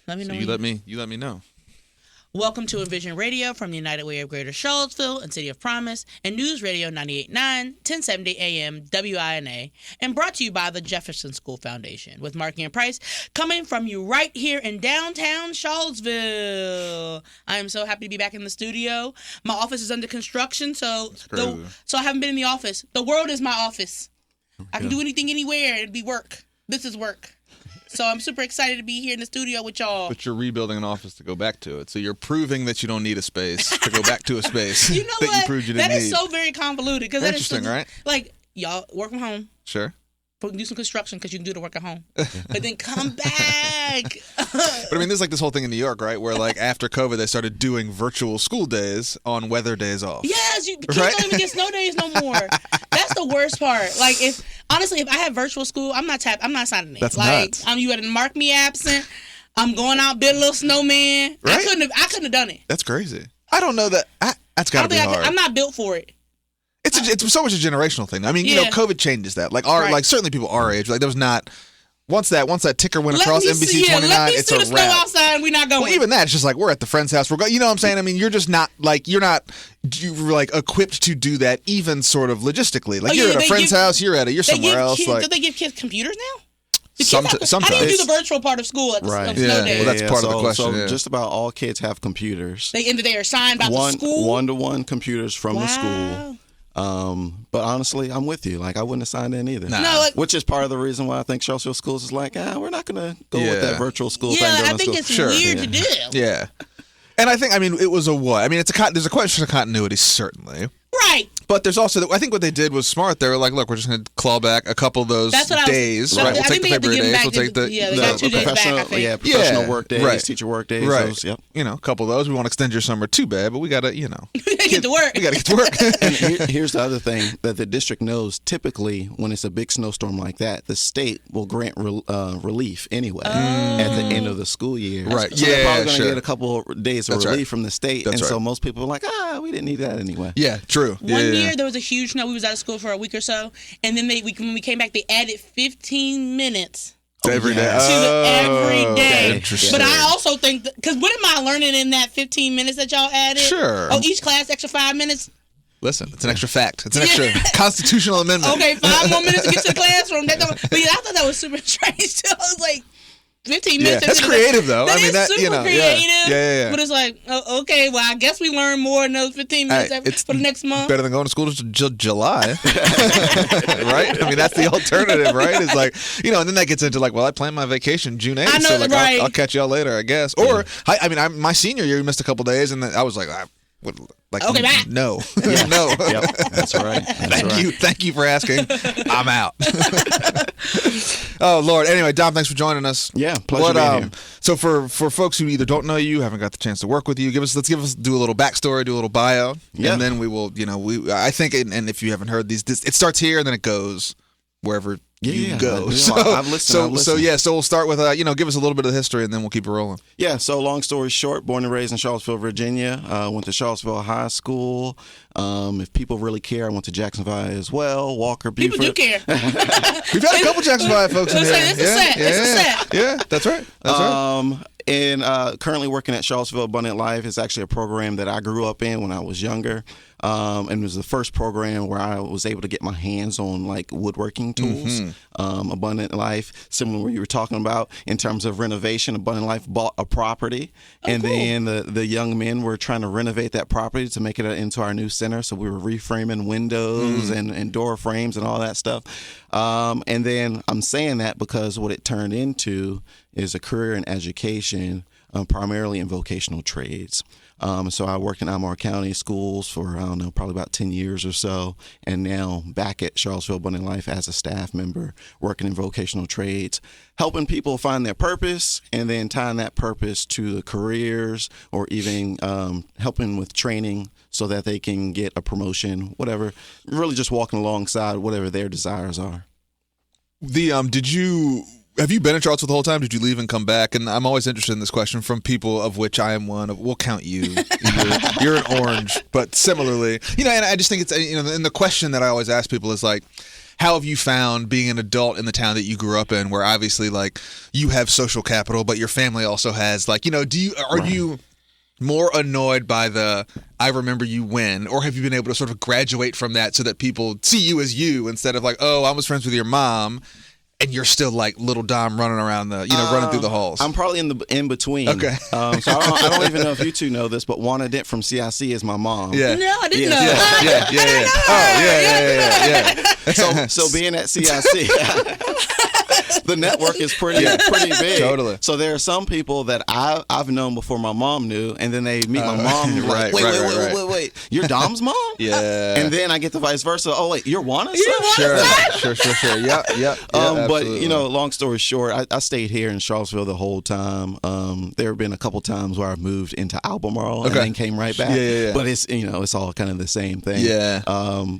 Let me know. You let me know. Welcome to Envision Radio from the United Way of Greater Charlottesville and City of Promise and News Radio 98.9, 1070 AM WINA, and brought to you by the Jefferson School Foundation with Markiana and Price, coming from you right here in downtown Charlottesville. I am so happy to be back in the studio. My office is under construction, so I haven't been in the office. The world is my office. I can do anything anywhere. It'd be work. This is work. So I'm super excited to be here in the studio with y'all. But you're rebuilding an office to go back to it. So you're proving that you don't need a space to go back to a space you know that what? you proved you didn't need. That need. is so very convoluted. Interesting, right? Like, y'all work from home. Sure. Do some construction because you can do the work at home. But then come back. But I mean, there's like this whole thing in New York, right? Where like after COVID, they started doing virtual school days on weather days off. Yes, kids don't even get snow days no more. That's the worst part. Like if I have virtual school, I'm not signing it. That's like nuts. You had to mark me absent. I'm going out, build a little snowman. Right? I couldn't have done it. That's crazy. I don't know that. That's got to be hard. I'm not built for it. It's so much a generational thing. I mean, you know, COVID changes that. Like like certainly people our age, like there was not once that ticker went across NBC 29, it's a wrap. Snow outside, we're not going. Well, even that, it's just like we're at the friend's house. We're going. You know what I'm saying? I mean, you're just not like you're equipped to do that, even sort of logistically. Like you're at a friend's house, you're somewhere else. Do they give kids computers now? Sometimes. How do you do the virtual part of school at the snow day? Well, that's part of the question. So just about all kids have computers. They are assigned by the school? One-to-one computers from the school. But honestly, I'm with you. Like, I wouldn't have signed in either. Which is part of the reason why I think Charlottesville schools is like, we're not going to go with that virtual school thing. I think it's weird to do. Yeah. And I think, it was a what? There's a question of continuity, certainly. Right. But there's also, I think what they did was smart. They were like, look, we're just going to claw back a couple of those days. Right. We'll take the February days. We'll take the 2 days back, I think. Professional work days, teacher work days. Right. Those, yep. A couple of those. We won't extend your summer too bad, but we got to, we got to get to work. We got to get to work. And here's the other thing that the district knows. Typically, when it's a big snowstorm like that, the state will grant relief anyway at the end of the school year. Right. So they're probably going to get a couple of days of relief from the state. That's so most people are like, we didn't need that anyway. Yeah, true. One year, there was a huge snow. We was out of school for a week or so, and then when we came back, they added 15 minutes every day. Every day. Interesting. But I also think because what am I learning in that 15 minutes that y'all added? Sure. Oh, each class extra 5 minutes. Listen, it's an extra fact. It's an extra constitutional amendment. Okay, 5 more minutes to get to the classroom. But I thought that was super strange too. I was like, 15 minutes. Yeah, that's creative, though. That is super creative. Yeah. But it's like, okay, well, I guess we learn more in those 15 minutes for the next month. Better than going to school to July, right? That's the alternative, right? It's like, and then that gets into like, well, I planned my vacation June 8th, so like, I'll catch y'all later, I guess. Or, my senior year, we missed a couple days, and then I was like, okay, back. No. No. Yep. That's right. Thank you for asking. I'm out. Oh, Lord. Anyway, Dom, thanks for joining us. Yeah, pleasure being here. So for folks who either don't know you, haven't got the chance to work with you, let's do a little backstory, do a little bio, and then we will, I think, and if you haven't heard these, it starts here and then it goes wherever you go. I've listened. So we'll start with, give us a little bit of the history and then we'll keep it rolling. Yeah, so long story short, born and raised in Charlottesville, Virginia. Went to Charlottesville High School. If people really care, I went to Jacksonville as well. Walker, Buford. People do care. We've had a couple Jacksonville folks in here. It's a set. Yeah, that's right. And currently working at Charlottesville Abundant Life. It's actually a program that I grew up in when I was younger. And it was the first program where I was able to get my hands on like woodworking tools. Abundant Life, similar to what you were talking about in terms of renovation. Abundant Life bought a property, then the young men were trying to renovate that property to make it into our new center. So we were reframing windows and door frames and all that stuff. And then I'm saying that because what it turned into is a career in education, primarily in vocational trades. So I worked in Albemarle County schools for, probably about 10 years or so, and now back at Charlottesville Abundant Life as a staff member, working in vocational trades, helping people find their purpose, and then tying that purpose to the careers, or even helping with training so that they can get a promotion, whatever, really just walking alongside whatever their desires are. Have you been in Charlottesville the whole time? Did you leave and come back? And I'm always interested in this question from people of which I am one. We'll count you. You're an orange, but similarly, and I just think it's, and the question that I always ask people is like, how have you found being an adult in the town that you grew up in, where obviously like you have social capital, but your family also has like, are you more annoyed by the I remember you when, or have you been able to sort of graduate from that so that people see you as you instead of like, oh, I was friends with your mom and you're still like little Dom running around running through the halls? I'm probably in between. Okay. So I don't even know if you two know this, but Wanda Dent from CIC is my mom. Yeah. No, I didn't know. Yeah. So being at CIC, the network is pretty big. Totally. So there are some people that I've known before my mom knew, and then they meet my mom. And like, wait, you're Dom's mom? Yeah. And then I get the vice versa. Oh wait, you're Wanna's Sure. Yep. But long story short, I stayed here in Charlottesville the whole time. There have been a couple times where I moved into Albemarle and then came right back. Yeah. But it's all kind of the same thing. Yeah.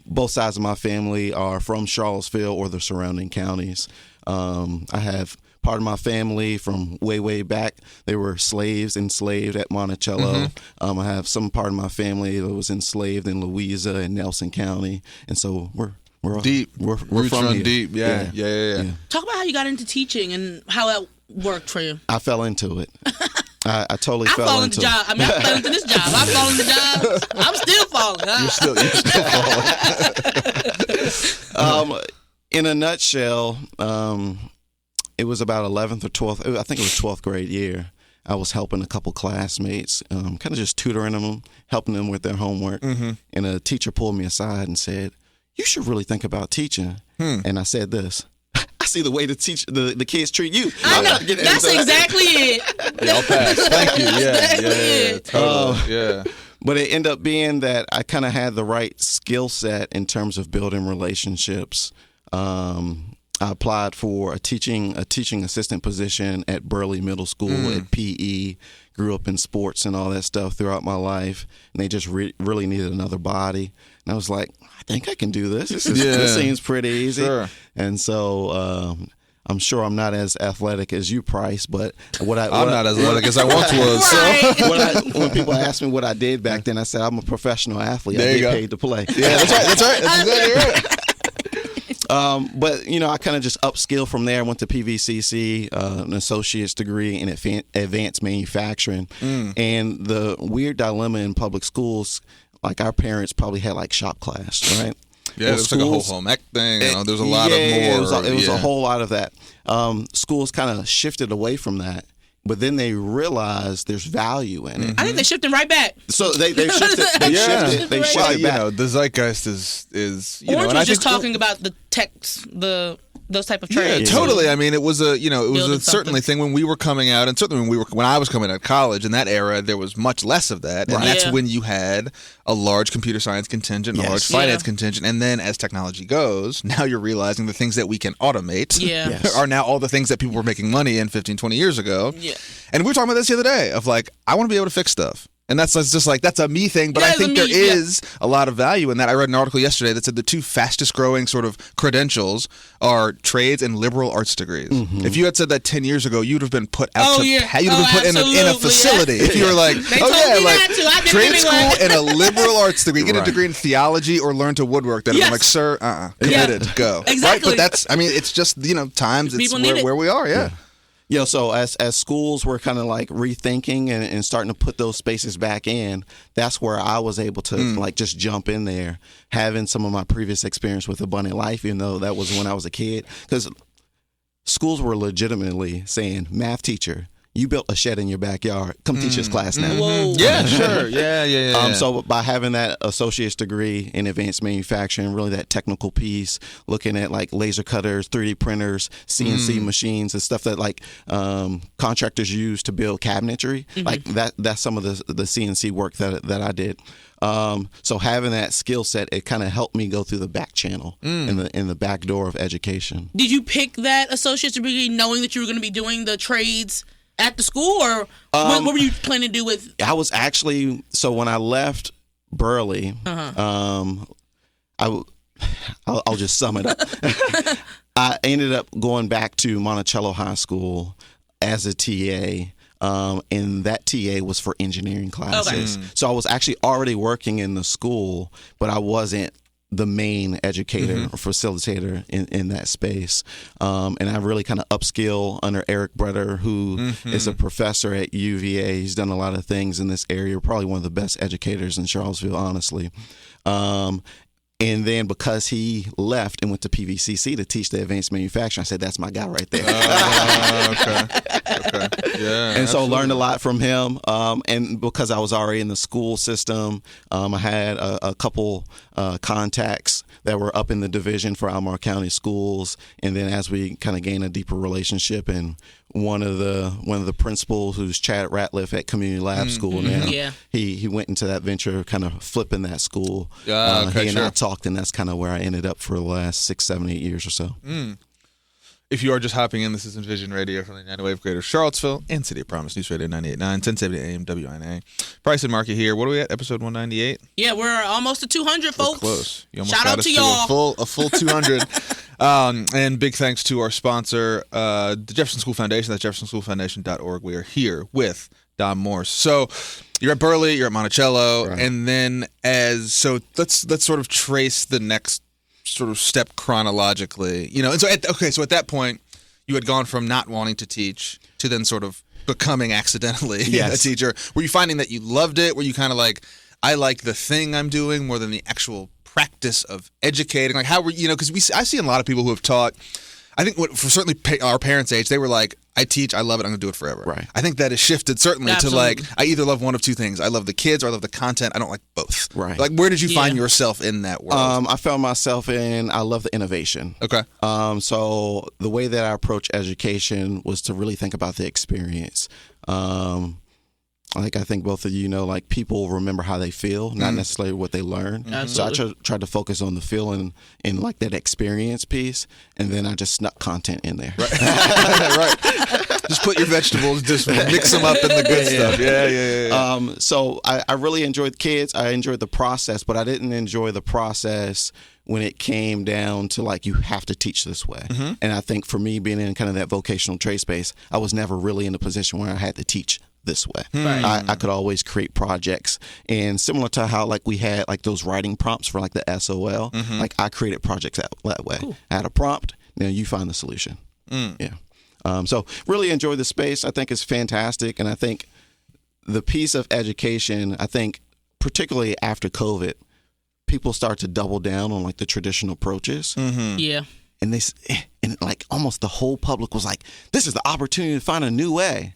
Both sides of my family are from Charlottesville or the surrounding counties. I have part of my family from way back. They were enslaved at Monticello. I have some part of my family that was enslaved in Louisa and Nelson County, and so we're deep. We're Roots from run here. deep. Yeah. Talk about how you got into teaching and how that worked for you. I fell into it. I totally fell into it. I fell into this job. I fell into jobs. I'm still falling. You're still falling. In a nutshell, it was about 11th or 12th. I think it was 12th grade year. I was helping a couple classmates, kind of just tutoring them, helping them with their homework. And a teacher pulled me aside and said, "You should really think about teaching." And I said this: "I see the way the kids treat you." I know. That's exactly it. I'll pass. Thank you. Yeah. Totally. But it ended up being that I kind of had the right skill set in terms of building relationships. I applied for a teaching assistant position at Burley Middle School at PE. Grew up in sports and all that stuff throughout my life, and they just really needed another body. And I was like, I think I can do this. This seems pretty easy. Sure. And so I'm sure I'm not as athletic as you, Price, but I'm not as athletic as I once was. Right. So when people ask me what I did back then, I said I'm a professional athlete. There I you get go. paid to play. Yeah, that's right. That's exactly right. But I kind of just upskilled from there. I went to PVCC, an associate's degree in advanced manufacturing. And the weird dilemma in public schools, like our parents probably had like shop class, right? Yeah, it was like a whole home ec thing. There's a lot of more. It was a whole lot of that. Schools kind of shifted away from that. But then they realized there's value in it. I think they're shifting right back. So they shifted. They shifted back. The zeitgeist is Orange and was just talking about the techs, those type of trades. Yeah, totally. I mean, it was a Building certainly thing when we were coming out, and certainly when I was coming out of college in that era, there was much less of that, and that's when you had a large computer science contingent, a large finance contingent, and then as technology goes, now you're realizing the things that we can automate are now all the things that people were making money in 15, 20 years ago. Yeah. And we were talking about this the other day of like, I want to be able to fix stuff. And that's just like, that's a me thing, but I think there is a lot of value in that. I read an article yesterday that said the two fastest growing sort of credentials are trades and liberal arts degrees. If you had said that 10 years ago, you'd have been put out you'd have been put in a facility. If you were like, trade school and a liberal arts degree, get a degree in theology or learn to woodwork. Then I'm like, sir, committed, go. Exactly. Right? But that's, I mean, it's just, times it's where we are, So as schools were kind of like rethinking and starting to put those spaces back in, that's where I was able to like just jump in there, having some of my previous experience with Abundant Life, even though that was when I was a kid. Because schools were legitimately saying, math teacher, you built a shed in your backyard. Come teach this class now. Whoa. Yeah, sure. Yeah. So by having that associate's degree in advanced manufacturing, really that technical piece, looking at like laser cutters, 3D printers, CNC machines, and stuff that like contractors use to build cabinetry, like that's some of the CNC work that I did. So having that skill set, it kind of helped me go through the back channel in the back door of education. Did you pick that associate's degree knowing that you were going to be doing the trades at the school, or what were you planning to do with? I was actually, so when I left Burley, I'll just sum it up. I ended up going back to Monticello High School as a TA. And that TA was for engineering classes. So I was actually already working in the school, but I wasn't the main educator or facilitator in that space. And I really kind of upskill under Eric Breder, who is a professor at UVA. He's done a lot of things in this area. Probably one of the best educators in Charlottesville, honestly. And then because he left and went to PVCC to teach the advanced manufacturing, I said, that's my guy right there. Okay. Yeah. And so learned a lot from him. And because I was already in the school system, I had a couple contacts that were up in the division for Albemarle County schools. And then as we kind of gained a deeper relationship, and one of the principals, who's Chad Ratliff at Community Lab School now, he went into that venture, kind of flipping that school. He and I talked, and that's kind of where I ended up for the last 6, 7, 8 years or so. If you are just hopping in, this is Envision Radio from the United Way of Greater Charlottesville and City of Promise, News Radio 98.9, 1070 AM WINA. Price and Marky here. What are we at? Episode 198? Yeah, we're almost to 200, folks. We're close. You almost Shout got out us to y'all. A full 200. And big thanks to our sponsor, the Jefferson School Foundation. That's jeffersonschoolfoundation.org. We are here with Dom Morse. So you're at Burley, you're at Monticello, and then let's sort of trace the next sort of step chronologically, and so at that point you had gone from not wanting to teach to then sort of becoming accidentally a teacher. Were you finding that you loved it? Were you kind of like, I like the thing I'm doing more than the actual practice of educating? Like, how were because I see a lot of people who have taught, I think for certainly our parents' age, they were like, I teach, I love it, I'm going to do it forever. Right. I think that has shifted certainly to like, I either love one of two things. I love the kids or I love the content. I don't like both. Right. Like, where did you find yourself in that world? I found myself I love the innovation. Okay. So the way that I approach education was to really think about the experience. Like I think both of you know, like people remember how they feel, not necessarily what they learn. So I tried to focus on the feeling and like that experience piece, and then I just snuck content in there. Right. Right. Just put your vegetables, just mix them up in the good stuff. Yeah. So I really enjoyed kids. I enjoyed the process, but I didn't enjoy the process when it came down to like, you have to teach this way. And I think for me, being in kind of that vocational trade space, I was never really in a position where I had to teach this way. I could always create projects, and similar to how like we had like those writing prompts for like the SOL, like I created projects that way. Cool. I had a prompt, now you find the solution. So really enjoy the space. I think it's fantastic, and I think the piece of education, I think particularly after COVID, people start to double down on like the traditional approaches. And like almost the whole public was like, this is the opportunity to find a new way.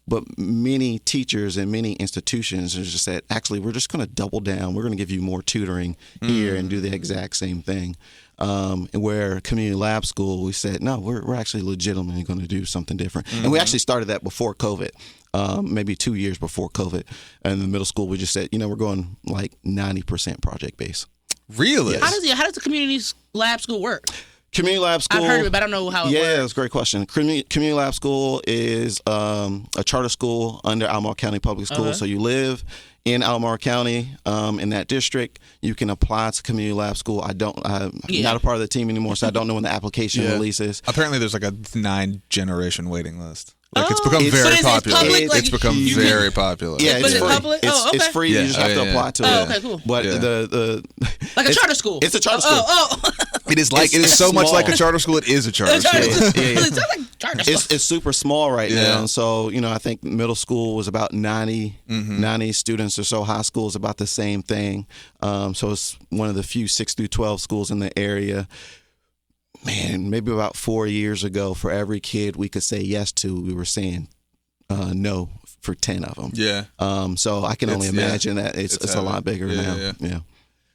But many teachers and many institutions just said, actually, we're just going to double down. We're going to give you more tutoring here and do the exact same thing. And where Community Lab School, we said, no, we're actually legitimately going to do something different. And we actually started that before COVID, maybe 2 years before COVID. And in the middle school, we just said, we're going like 90% project based. Really? How does the Community Lab School work? Community Lab School. I've heard of it, but I don't know how it works. Yeah, that's a great question. Community Lab School is a charter school under Albemarle County Public Schools. So you live in Albemarle County, in that district. You can apply to Community Lab School. I'm not a part of the team anymore, so I don't know when the application releases. Apparently, there's like a 9-generation waiting list. Like it's become very popular. It's become very popular. Yeah, it's free. Public? It's free. You just have to apply to it. Oh, okay, cool. But the like a charter school. It's a charter school. It is so much like a charter school. It is a charter school. It's super small right now. So I think middle school was about 90 students or so. High school is about the same thing. So it's one of the few 6 through 12 schools in the area. Man, maybe about 4 years ago, for every kid we could say yes to, we were saying no for 10 of them. Yeah. So I can only imagine that it's a lot bigger now. Yeah.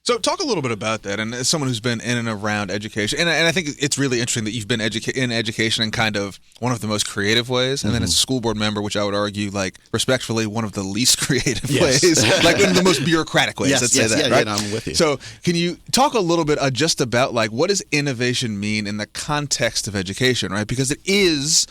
So talk a little bit about that, and as someone who's been in and around education, and I think it's really interesting that you've been in education in kind of one of the most creative ways, and then as a school board member, which I would argue, like, respectfully, one of the least creative ways, like in the most bureaucratic ways, let's say that, right? Yeah, I'm with you. So can you talk a little bit just about, like, what does innovation mean in the context of education, right? Because it is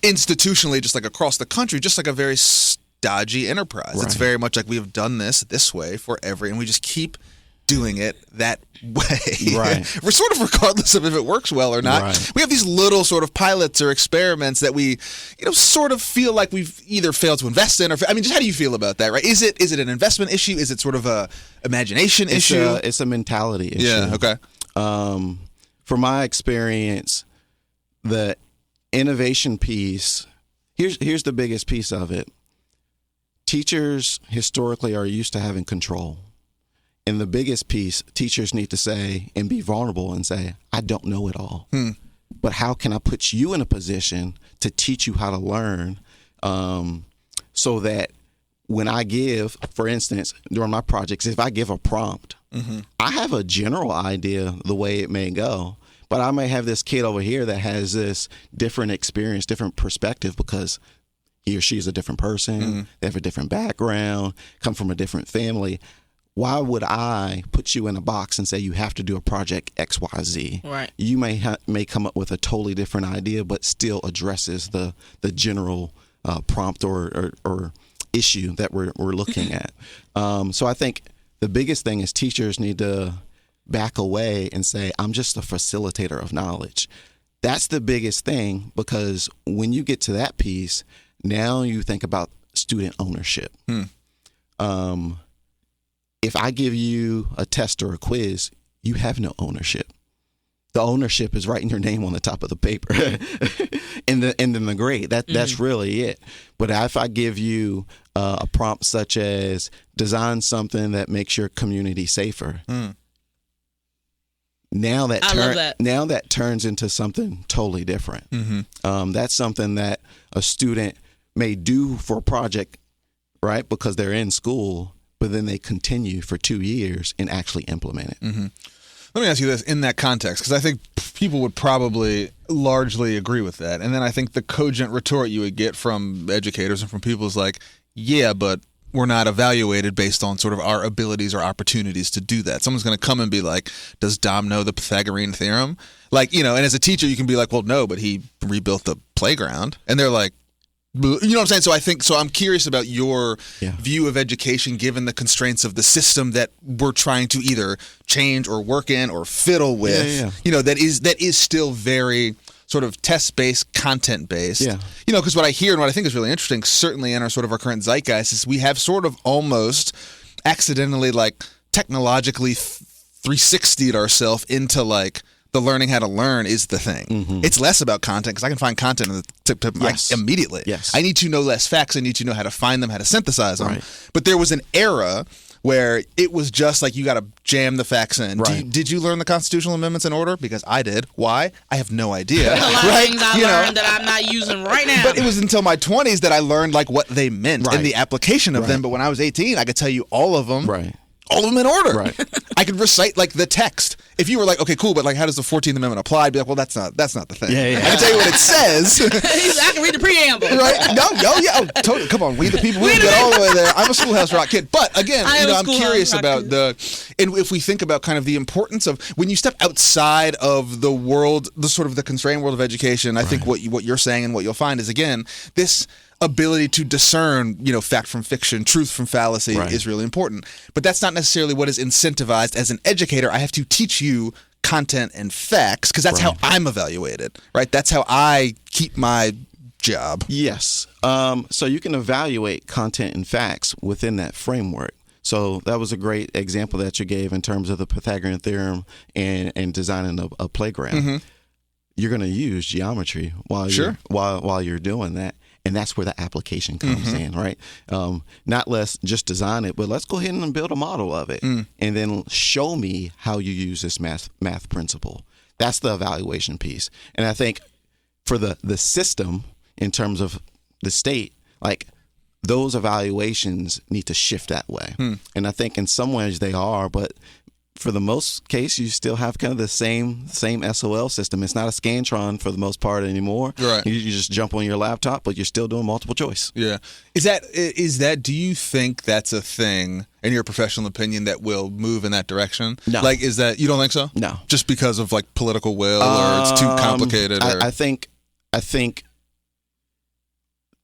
institutionally, just like across the country, just like a very stodgy enterprise. Right. It's very much like we have done this way forever, and we just keep doing it that way. Right. We're sort of regardless of if it works well or not. Right. We have these little sort of pilots or experiments that we, sort of feel like we've either failed to invest in or, just how do you feel about that, right? Is it an investment issue? Is it sort of a imagination issue? It's a mentality issue. Yeah, okay. From my experience, the innovation piece, here's the biggest piece of it. Teachers historically are used to having control. And the biggest piece, teachers need to say and be vulnerable and say, I don't know it all. But how can I put you in a position to teach you how to learn so that when I give, for instance, during my projects, if I give a prompt, I have a general idea the way it may go. But I may have this kid over here that has this different experience, different perspective because he or she is a different person. They have a different background, come from a different family. Why would I put you in a box and say you have to do a project X, Y, Z? Right. You may come up with a totally different idea, but still addresses the general prompt or issue that we're looking at. So I think the biggest thing is teachers need to back away and say, I'm just a facilitator of knowledge. That's the biggest thing, because when you get to that piece, now you think about student ownership. If I give you a test or a quiz, you have no ownership. The ownership is writing your name on the top of the paper and then the grade. That's really it. But if I give you a prompt such as design something that makes your community safer, now that turns into something totally different. That's something that a student may do for a project, right? Because they're in school, but then they continue for 2 years and actually implement it. Let me ask you this in that context, because I think people would probably largely agree with that. And then I think the cogent retort you would get from educators and from people is like, yeah, but we're not evaluated based on sort of our abilities or opportunities to do that. Someone's going to come and be like, does Dom know the Pythagorean theorem? Like, and as a teacher, you can be like, well, no, but he rebuilt the playground. And they're like, you know what I'm saying? So I'm curious about your view of education given the constraints of the system that we're trying to either change or work in or fiddle with. That is still very sort of test-based, content-based. Because what I hear and what I think is really interesting, certainly in our sort of our current zeitgeist, is we have sort of almost accidentally like technologically 360'd ourselves into like the learning how to learn is the thing. It's less about content because I can find content in the tip immediately. I need to know less facts. I need to know how to find them, how to synthesize them. But there was an era where it was just like you got to jam the facts in. Did you learn the constitutional amendments in order? Because I did. Why? I have no idea. A lot of things I learned that I'm not using right now. But it was until my 20s that I learned like what they meant and the application of them. But when I was 18, I could tell you all of them. All of them in order. I could recite like the text. If you were like, okay, cool, but like, how does the 14th Amendment apply? I'd be like, well, that's not the thing. I can tell you what it says. I can read the preamble. Totally. Come on, we the people. We get all the way there. I'm a Schoolhouse Rock kid, but again, I'm curious about and if we think about kind of the importance of when you step outside of the world, the sort of the constrained world of education. I think what you're saying and what you'll find is again this ability to discern, fact from fiction, truth from fallacy is really important. But that's not necessarily what is incentivized. As an educator, I have to teach you content and facts because that's how I'm evaluated, right? That's how I keep my job. Yes. So you can evaluate content and facts within that framework. So that was a great example that you gave in terms of the Pythagorean theorem and designing a playground. You're going to use geometry while you're doing that. And that's where the application comes in, right? Not let's just design it, but let's go ahead and build a model of it. And then show me how you use this math principle. That's the evaluation piece. And I think for the system, in terms of the state, like those evaluations need to shift that way. And I think in some ways they are, but for the most case, you still have kind of the same SOL system. It's not a Scantron for the most part anymore. You just jump on your laptop, but you're still doing multiple choice. Is that? Do you think that's a thing in your professional opinion that will move in that direction? No. Like, is that you don't think so? No. Just because of like political will, or it's too complicated. I think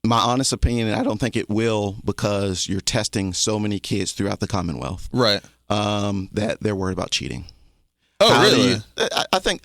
my honest opinion, I don't think it will, because you're testing so many kids throughout the Commonwealth, right? That they're worried about cheating. Oh, really? I think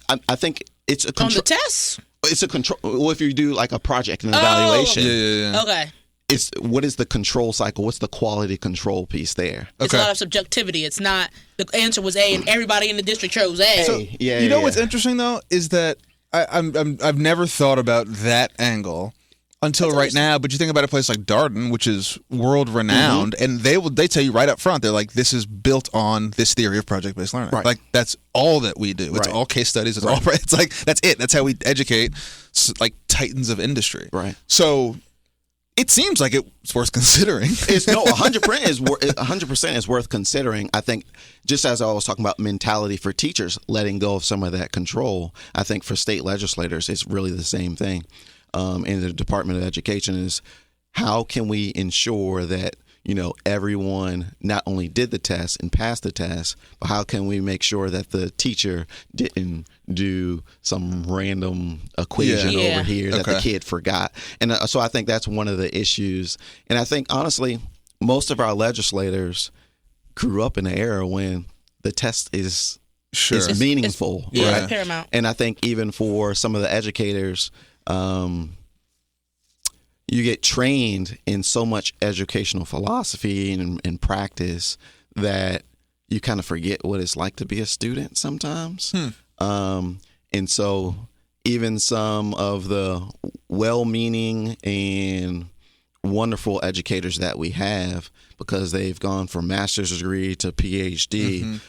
it's a control. On the tests? It's a control. Well, if you do like a project and evaluation, yeah. Okay. It's what is the control cycle? What's the quality control piece there? It's a lot of subjectivity. It's not the answer was A and everybody in the district chose A. So, you know what's interesting though is that I've never thought about that angle until right now. But you think about a place like Darden, which is world renowned, and they tell you right up front, they're like, this is built on this theory of project based learning. Right. Like that's all that we do. It's all case studies. It's all. It's like that's it. That's how we educate like titans of industry. Right. So. It seems like it's worth considering. It's 100% is worth considering. I think just as I was talking about mentality for teachers, letting go of some of that control, I think for state legislators, it's really the same thing. In the Department of Education is how can we ensure that, everyone not only did the test and passed the test, but how can we make sure that the teacher didn't do some random equation over here that the kid forgot. And so I think that's one of the issues. And I think, honestly, most of our legislators grew up in an era when the test is meaningful. It's paramount. And I think even for some of the educators, you get trained in so much educational philosophy and practice that you kind of forget what it's like to be a student sometimes. And so even some of the well-meaning and wonderful educators that we have, because they've gone from master's degree to PhD,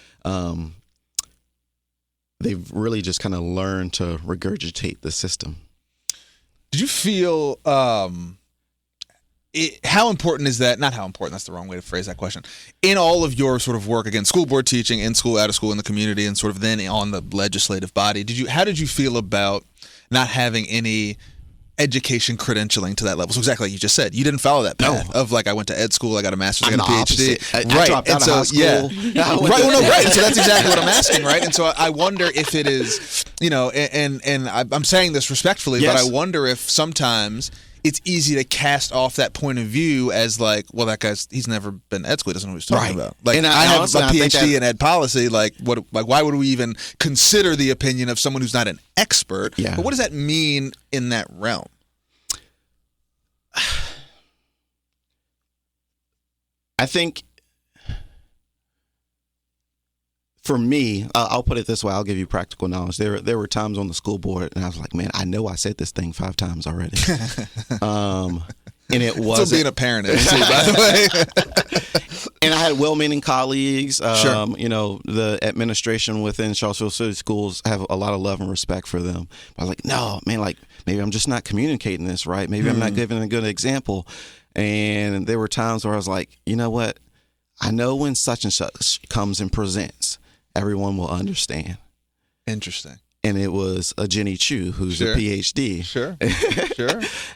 they've really just kind of learned to regurgitate the system. Did you feel how important is that? Not how important, that's the wrong way to phrase that question. In all of your sort of work, again, school board teaching, in school, out of school, in the community, and sort of then on the legislative body, how did you feel about not having any education credentialing to that level? So exactly like you just said, you didn't follow that path of like, I went to ed school, I got a master's, I got a PhD. I dropped out of high school. Right. So that's exactly what I'm asking, right? And so I wonder if it is, and I'm saying this respectfully, but I wonder if sometimes it's easy to cast off that point of view as like, well, that he's never been ed school, he doesn't know what he's talking about. Like, I have a PhD in ed policy. Like, why would we even consider the opinion of someone who's not an expert? Yeah. But what does that mean in that realm? I think for me, I'll put it this way. I'll give you practical knowledge. There were times on the school board, and I was like, man, I know I said this thing 5 times already. And it wasn't. Still being a parent is, too, by the way. And I had well-meaning colleagues. The administration within Charlottesville City Schools have a lot of love and respect for them. But I was like, no, man, like maybe I'm just not communicating this right. Maybe I'm not giving a good example. And there were times where I was like, you know what? I know when such and such comes and presents, everyone will understand. Interesting. And it was a Jenny Chu, who's a PhD. Sure.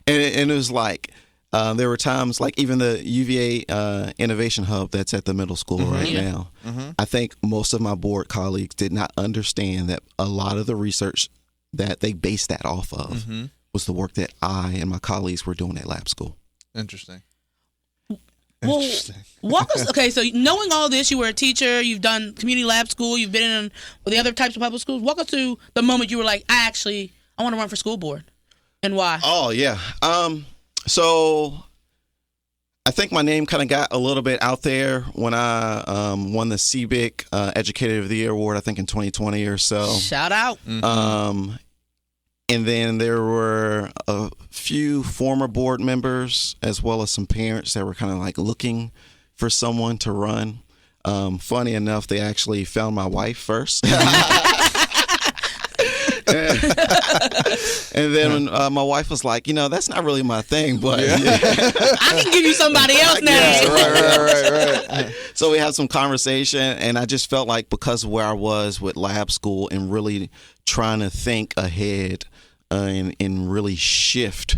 And it was like, there were times like even the UVA Innovation Hub that's at the middle school right now. I think most of my board colleagues did not understand that a lot of the research that they based that off of was the work that I and my colleagues were doing at lab school. Interesting. Well, walk us. Okay, so knowing all this, you were a teacher, you've done community lab school, you've been in the other types of public schools. Walk us through the moment you were like, I want to run for school board, and why? Oh yeah. So I think my name kind of got a little bit out there when I won the CBIC Educator of the Year award. I think in 2020 or so. Shout out. And then there were a few former board members as well as some parents that were kind of like looking for someone to run. Funny enough, they actually found my wife first. And then my wife was like, that's not really my thing, but I can give you somebody else now. Right. So we had some conversation, and I just felt like because of where I was with lab school and really trying to think ahead and really shift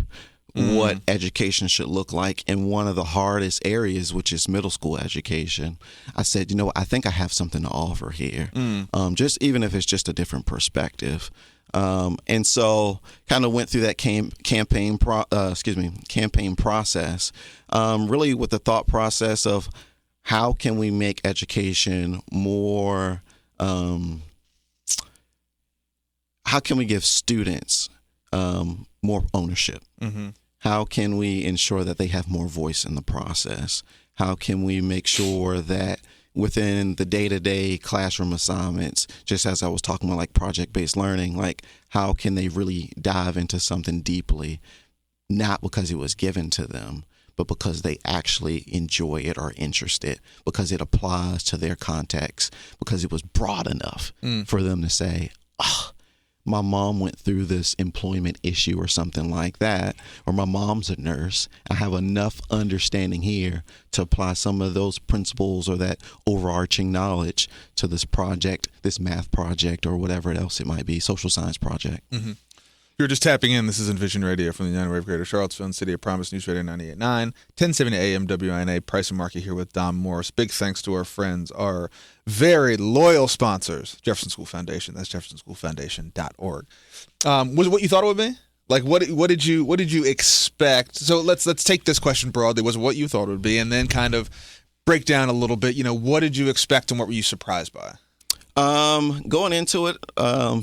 what education should look like in one of the hardest areas, which is middle school education, I said, I think I have something to offer here. Just even if it's just a different perspective. And so kind of went through that campaign process, really with the thought process of how can we make education more, how can we give students more ownership? Mm-hmm. How can we ensure that they have more voice in the process? How can we make sure that within the day-to-day classroom assignments, just as I was talking about like project-based learning, like how can they really dive into something deeply, not because it was given to them, but because they actually enjoy it or interested, because it applies to their context, because it was broad enough for them to say, oh, my mom went through this employment issue or something like that, or my mom's a nurse. I have enough understanding here to apply some of those principles or that overarching knowledge to this project, this math project, or whatever else it might be, social science project. Mm-hmm. You're just tapping in. This is Envision Radio from the United Way of Greater Charlottesville and City of Promise News Radio 98.9, 1070 AM WINA. Price and Markey here with Dom Morse. Big thanks to our friends, our very loyal sponsors, Jefferson School Foundation. That's jeffersonschoolfoundation.org. Was it what you thought it would be? Like what did you expect? So let's take this question broadly. Was it what you thought it would be, and then kind of break down a little bit. What did you expect, and what were you surprised by? Going into it,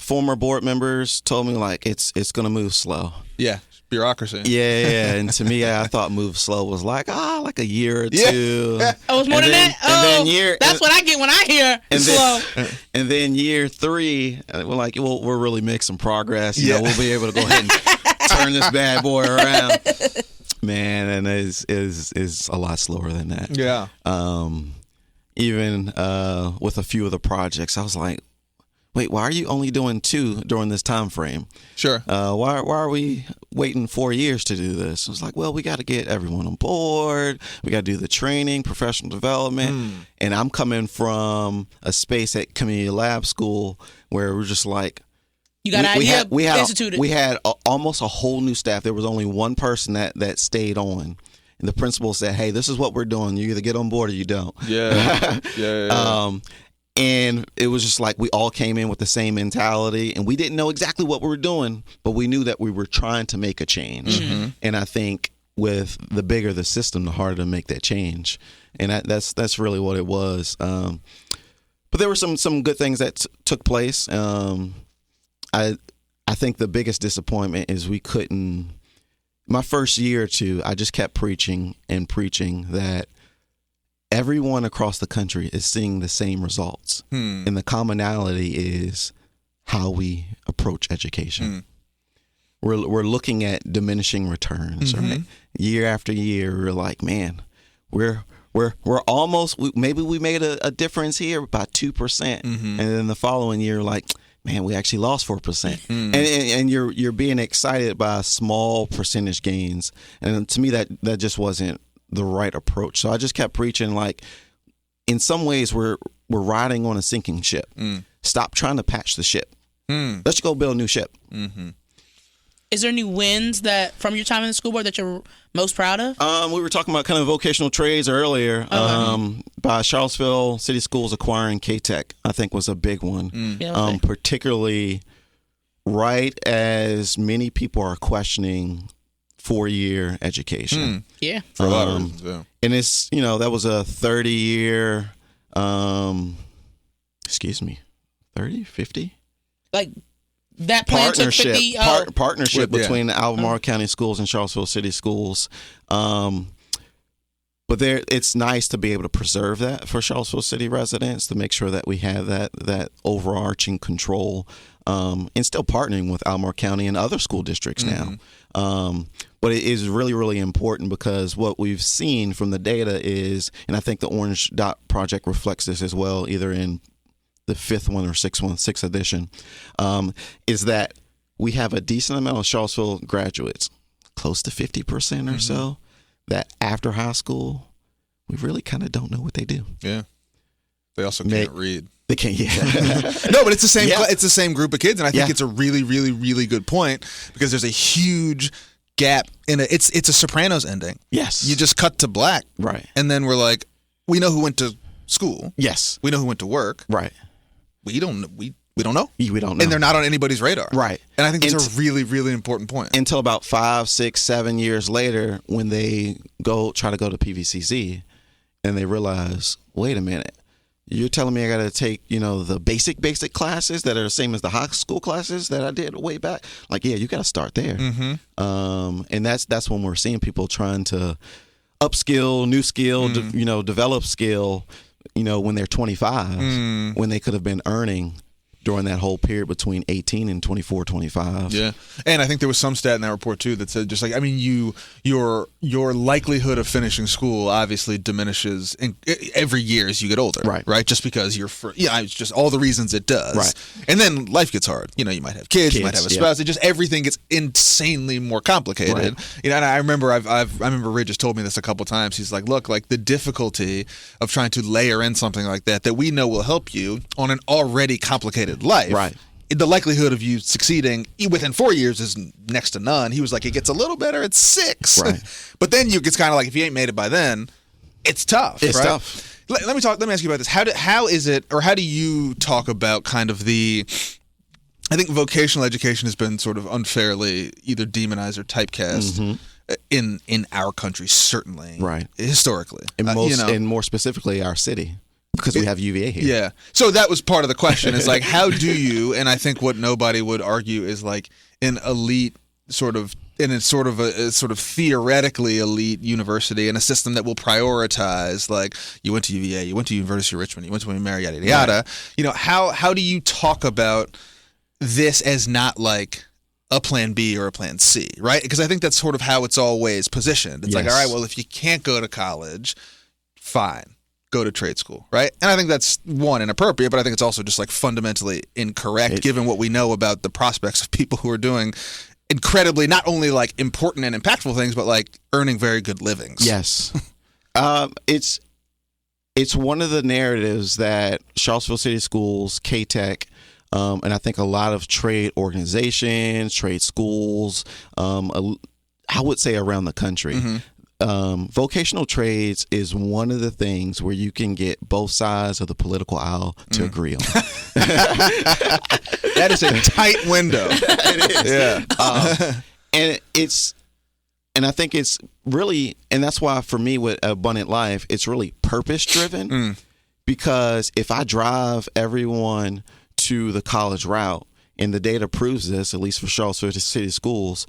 former board members told me like it's going to move slow. Yeah, bureaucracy. Yeah. And to me, I thought move slow was like a year or two. Oh, it's more than that. That's what I get when I hear slow. And then year 3, we're like, we'll really make some progress. We'll be able to go ahead and turn this bad boy around. Man, and it is a lot slower than that. Yeah. Even with a few of the projects, I was like, wait, why are you only doing 2 during this time frame? Sure. Why are we waiting 4 years to do this? I was like, well, we got to get everyone on board. We got to do the training, professional development. And I'm coming from a space at community lab school where we're just like, you got instituted. We had almost a whole new staff. There was only one person that stayed on. And the principal said, hey, this is what we're doing. You either get on board or you don't. Yeah. And it was just like we all came in with the same mentality, and we didn't know exactly what we were doing, but we knew that we were trying to make a change. Mm-hmm. And I think with the bigger the system, the harder to make that change. And that's really what it was. But there were some good things that took place. I think the biggest disappointment is we couldn't. My first year or 2, I just kept preaching that everyone across the country is seeing the same results. And the commonality is how we approach education. We're looking at diminishing returns, right? Year after year, we're like, man, we're almost, maybe we made a difference here by 2%. And then the following year, like, man, we actually lost 4%. And you're being excited by small percentage gains. And to me, that just wasn't the right approach. So I just kept preaching, like, in some ways we're riding on a sinking ship. Stop trying to patch the ship. Let's go build a new ship. Is there any wins that from your time in the school board that you're most proud of? We were talking about kind of vocational trades earlier. By Charlottesville City Schools acquiring K-Tech, I think was a big one. Particularly right as many people are questioning 4-year education. For a lot of reasons, yeah. And it's, that was a 30-year, 30, 50? Like, that plan took 50. Partnership between the Albemarle County Schools and Charlottesville City Schools. But it's nice to be able to preserve that for Charlottesville City residents, to make sure that we have that overarching control, and still partnering with Albemarle County and other school districts now. But it is really, really important, because what we've seen from the data is, and I think the Orange Dot Project reflects this as well, either in the 5th one or 6th edition, is that we have a decent amount of Charlottesville graduates, close to 50% or so, that after high school, we really kind of don't know what they do. Yeah. They also can't read. They can't, No, but it's the same. Yeah. It's the same group of kids, and I think it's a really, really, really good point, because there's a huge gap in it. It's a Sopranos ending. Yes. You just cut to black, right? And then we're like, we know who went to school. Yes. We know who went to work. Right. We don't. We We don't know. We don't know. And they're not on anybody's radar. Right. And I think that's a really, really important point. Until about 5, 6, 7 years later, when they try to go to PVCC, and they realize, wait a minute, you're telling me I got to take, the basic classes that are the same as the high school classes that I did way back? Like, yeah, you got to start there. Mm-hmm. And that's when we're seeing people trying to upskill, new skill, develop skill, when they're 25, when they could have been earning during that whole period between 18 and 24, 25. Yeah. And I think there was some stat in that report too that said just like, I mean, your likelihood of finishing school obviously diminishes every year as you get older. Right. Just because it's just all the reasons it does. Right. And then life gets hard. You might have kids, you might have a spouse. It just, everything gets insanely more complicated. Right. And I remember I remember Ridge has told me this a couple times. He's like, look, like the difficulty of trying to layer in something like that we know will help you on an already complicated life. Right. The likelihood of you succeeding within 4 years is next to none. He was like, it gets a little better at 6. Right. But then it's kind of like, if you ain't made it by then, it's tough. It's right? tough. Let me ask you about this. How is it, or how do you talk about kind of I think vocational education has been sort of unfairly either demonized or typecast in our country, certainly. Right. Historically. And more specifically, our city. Because we have UVA here. Yeah. So that was part of the question is like, how do you, and I think what nobody would argue is like an elite sort of, and it's sort of a sort of theoretically elite university and a system that will prioritize, like, you went to UVA, you went to University of Richmond, you went to William & Mary, yada, yada, yada. Right. How do you talk about this as not like a plan B or a plan C, right? Because I think that's sort of how it's always positioned. It's like, all right, well, if you can't go to college, fine. Go to trade school, right? And I think that's, one, inappropriate, but I think it's also just like fundamentally incorrect given what we know about the prospects of people who are doing incredibly, not only like important and impactful things, but like earning very good livings. Yes. It's one of the narratives that Charlottesville City Schools, K-Tech, and I think a lot of trade organizations, trade schools, I would say around the country, vocational trades is one of the things where you can get both sides of the political aisle to agree on. That is a tight window. It is. And I think it's really, and that's why for me with Abundant Life, it's really purpose driven. Because if I drive everyone to the college route, and the data proves this, at least for Charlottesville City Schools,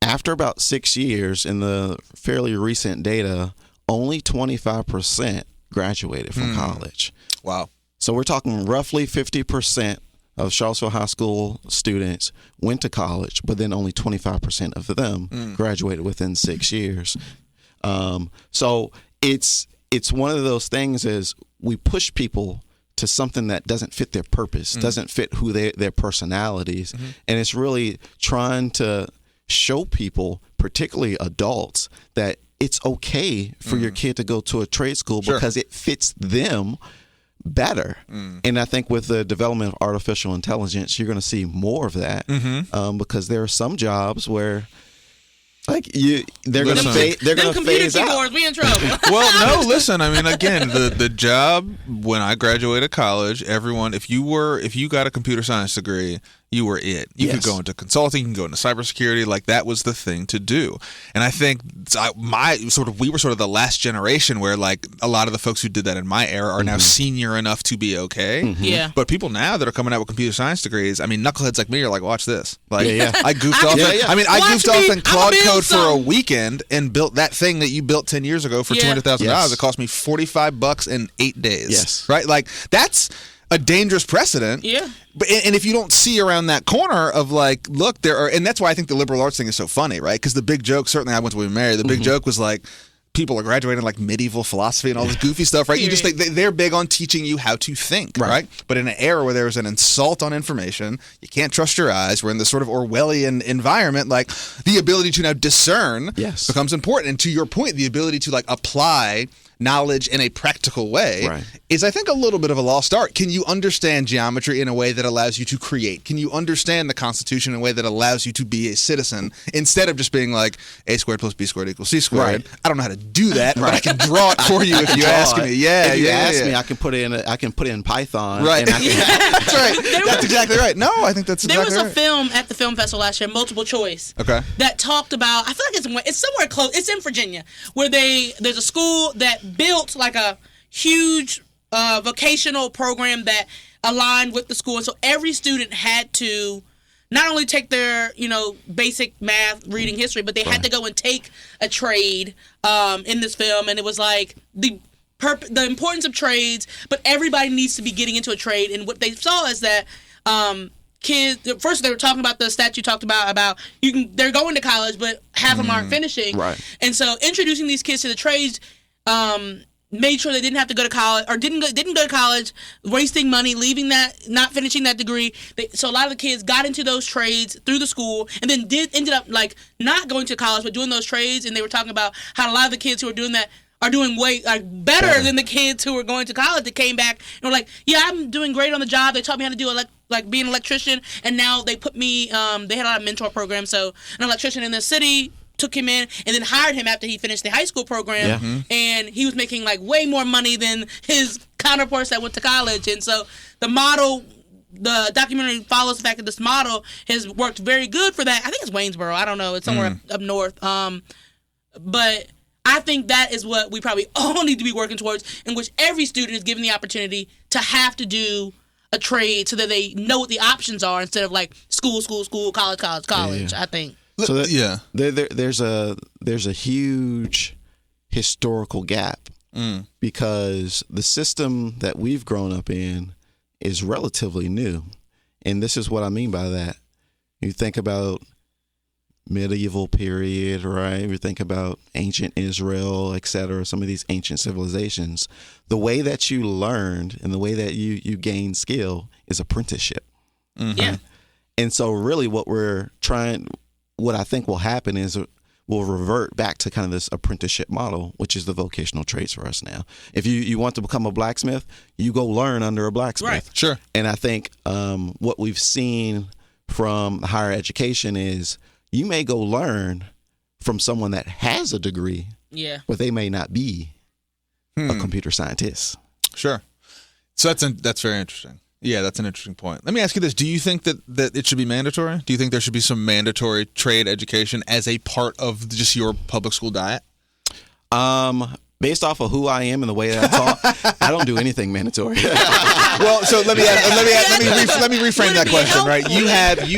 after about 6 years, in the fairly recent data, only 25% graduated from college. Wow. So we're talking roughly 50% of Charlottesville high school students went to college, but then only 25% of them graduated within 6 years. So it's one of those things is we push people to something that doesn't fit their purpose, doesn't fit who their personalities, and it's really trying to show people, particularly adults, that it's okay for your kid to go to a trade school because it fits them better. And I think with the development of artificial intelligence, you're going to see more of that because there are some jobs where like they're going to phase out. We in trouble. Well, no, listen. I mean, again, the job when I graduated college, everyone, if you got a computer science degree, you were it. You could go into consulting, you can go into cybersecurity. Like that was the thing to do. And I think we were sort of the last generation where like a lot of the folks who did that in my era are now senior enough to be okay. Yeah. But people now that are coming out with computer science degrees, I mean, knuckleheads like me are like, watch this. Like, I goofed off. I mean, I goofed off in Claude Code for a weekend and built that thing that you built 10 years ago for $200,000. It cost me $45 in 8 days. Yes. Right? Like that's a dangerous precedent. Yeah. And if you don't see around that corner of like, look, and that's why I think the liberal arts thing is so funny, right? Because the big joke, certainly I went to William & Mary, the big joke was like, people are graduating like medieval philosophy and all this goofy stuff, right? You just think they're big on teaching you how to think, right? But in an era where there's an assault on information, you can't trust your eyes. We're in this sort of Orwellian environment. Like the ability to now discern becomes important. And to your point, the ability to like apply knowledge in a practical way is, I think, a little bit of a lost art. Can you understand geometry in a way that allows you to create? Can you understand the Constitution in a way that allows you to be a citizen instead of just being like A squared plus B squared equals C squared? I don't know how to do that, but I can draw it for you if you ask me. Yeah, if you ask me, I can put it in Python. Right. That's right. That's exactly right. No, I think that's exactly right. There was a film at the film festival last year, Multiple Choice. Okay. That talked about, I feel like it's somewhere close. It's in Virginia, where there's a school that built like a huge vocational program that aligned with the school, and so every student had to not only take their basic math, reading, history, but they had to go and take a trade in this film, and it was like the importance of trades, but everybody needs to be getting into a trade. And what they saw is that kids, first they were talking about the stat you talked about they're going to college, but half of them aren't finishing. Right. And so introducing these kids to the trades made sure they didn't have to go to college, or didn't go to college, wasting money, leaving that, not finishing that degree. So a lot of the kids got into those trades through the school, and then ended up like not going to college, but doing those trades. And they were talking about how a lot of the kids who are doing that are doing way better than the kids who were going to college that came back and were like, yeah, I'm doing great on the job. They taught me how to do like being an electrician, and now they put me. They had a lot of mentor programs, so an electrician in the city took him in and then hired him after he finished the high school program, and he was making like way more money than his counterparts that went to college. And so the documentary follows the fact that this model has worked very good for that. I think it's Waynesboro. I don't know. It's somewhere up north. But I think that is what we probably all need to be working towards, in which every student is given the opportunity to have to do a trade so that they know what the options are, instead of like school, college. I think. So there's a huge historical gap because the system that we've grown up in is relatively new, and this is what I mean by that. You think about medieval period, right? You think about ancient Israel, etc. Some of these ancient civilizations. The way that you learned and the way that you gain skill is apprenticeship. Yeah. And so really what I think will happen is we'll revert back to kind of this apprenticeship model, which is the vocational trades for us now. If you want to become a blacksmith, you go learn under a blacksmith. Right. Sure. And I think what we've seen from higher education is you may go learn from someone that has a degree, but they may not be a computer scientist. Sure. So that's very interesting. Yeah, that's an interesting point. Let me ask you this. Do you think that it should be mandatory? Do you think there should be some mandatory trade education as a part of just your public school diet? Based off of who I am and the way that I talk, I don't do anything mandatory. Well, so let me reframe that question. Right, you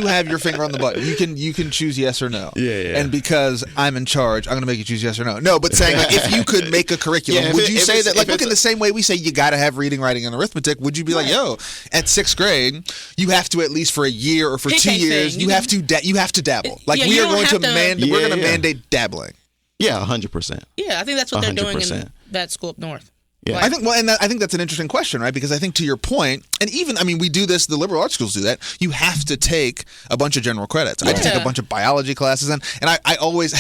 have your finger on the button. You can choose yes or no. Yeah. And because I'm in charge, I'm going to make you choose yes or no. No, but saying like, if you could make a curriculum, would you say that? Like, look, in the same way we say you got to have reading, writing, and arithmetic. Would you be like, yo, at 6th grade, you have to at least for a year or for 2 years, you have to dabble. Like we are going to mandate dabbling. Yeah, 100%. Yeah, I think that's what they're doing in that school up north. Yeah. I think that's an interesting question, right? Because I think to your point, and even, I mean, we do this, the liberal arts schools do that. You have to take a bunch of general credits. I had to take a bunch of biology classes, and I always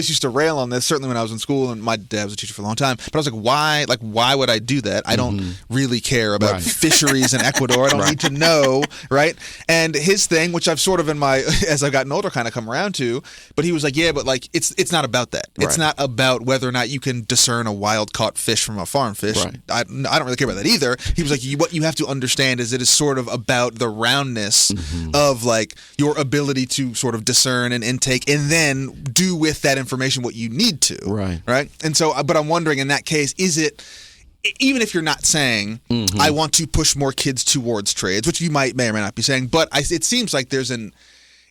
used to rail on this, certainly when I was in school, and my dad was a teacher for a long time, but I was like, why would I do that? I don't really care about fisheries in Ecuador. I don't need to know, right? And his thing, which I've sort of as I've gotten older kind of come around to, but he was like, yeah, but like, it's not about that. Right. It's not about whether or not you can discern a wild caught fish from a farm fish. Right. I don't really care about that either. He was like, what you have to understand is it is sort of about the roundness of like your ability to sort of discern and intake, and then do with that information what you need to. Right. And so, but I'm wondering in that case, is it, even if you're not saying I want to push more kids towards trades, which you may or may not be saying, but it seems like there's an